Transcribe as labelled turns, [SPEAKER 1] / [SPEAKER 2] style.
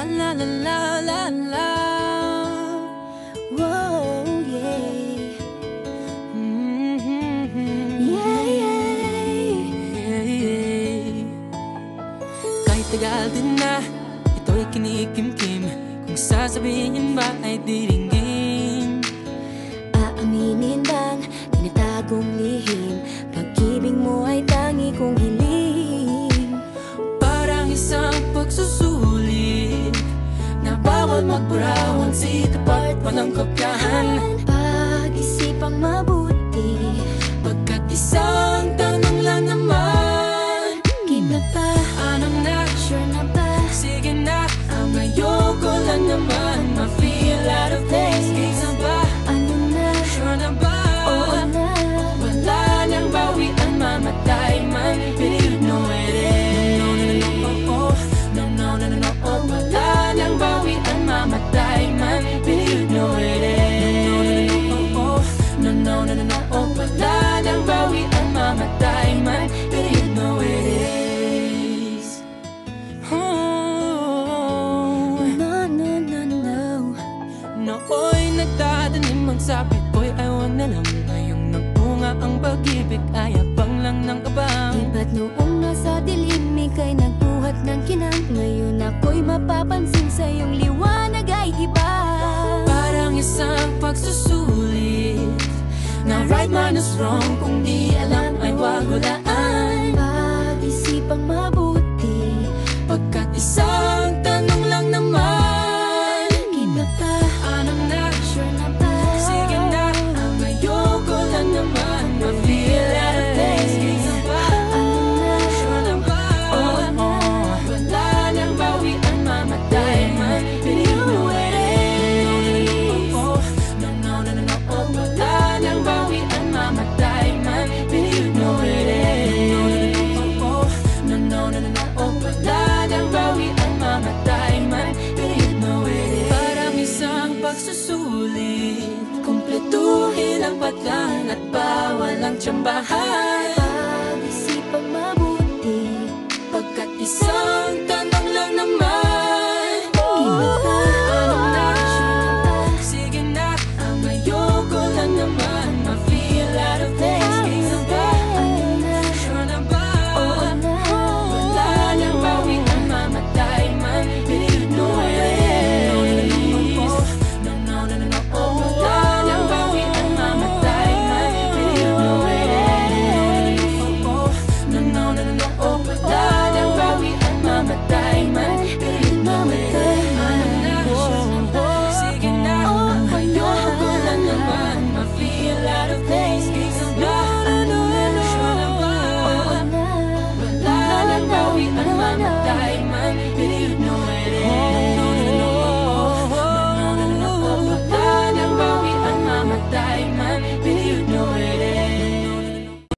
[SPEAKER 1] La la la la la la. Whoa, yeah. Yeah, yeah. Kahit tagal din na ito'y kinikimkim, kung sasabihin ba ay diringgin.
[SPEAKER 2] Aaminin bang tinatagong lihim, pag-ibig mo ay tangi kong hiling.
[SPEAKER 1] Parang isang pagsusulit na bawal magburawan, si tapat pa ng kopyahan.
[SPEAKER 2] Pag-isipang mabuti,
[SPEAKER 1] pagkat isang tanong lang naman.
[SPEAKER 2] Game na ba?
[SPEAKER 1] Ano na?
[SPEAKER 2] Sure na ba?
[SPEAKER 1] Sige na, ang ayoko lang naman ma-feel out of place. Game na ba?
[SPEAKER 2] Ano na?
[SPEAKER 1] Sure na ba?
[SPEAKER 2] Oo na.
[SPEAKER 1] Wala nang bawian, mamatay man, but you know it is. No, no, no, no, oh, oh. No, no, no, no, no, oh. Wala nang bawian, mamatay man, but you know it is. No, no, no, no, oh, oh. No, no, no, no, no, oh. Wala nang bawian, mamatay man, but you know it is. Oh,
[SPEAKER 2] No, no, no, no.
[SPEAKER 1] nooy nagtatanim ang sabit ko'y ayaw na lang. Ngayong nagpunga ang pag-ibig ay abang lang ng abang.
[SPEAKER 2] Iba't noong nasa dilim, ika'y nagbuhat ng kinang. Ngayon ako'y mapapansin sa iyong liwanag ay iba.
[SPEAKER 1] Parang isang pagsusulit na right man is wrong, kung di alam ay wag hulaan.
[SPEAKER 2] Pag-isipang mabuti,
[SPEAKER 1] pagkat isang tanong lang naman.
[SPEAKER 2] Game na ba?
[SPEAKER 1] Ano na?
[SPEAKER 2] Sure na ba?
[SPEAKER 1] Sige na, ang ayoko lang naman ma-feel out of place. Game na ba?
[SPEAKER 2] Ano na?
[SPEAKER 1] Sure na ba?
[SPEAKER 2] Oo na.
[SPEAKER 1] Wala nang bawian, mamatay man, but you know it is. No, no, no, no, no, oh. Wala nang bawian, mamatay man, but you know it is. No, no, no, no, no, oh. Wala nang bawian, mamatay man, but you know it is. Parang isang pagsusulit, kumpletuhin ang patlang at bawal ang tsambahan.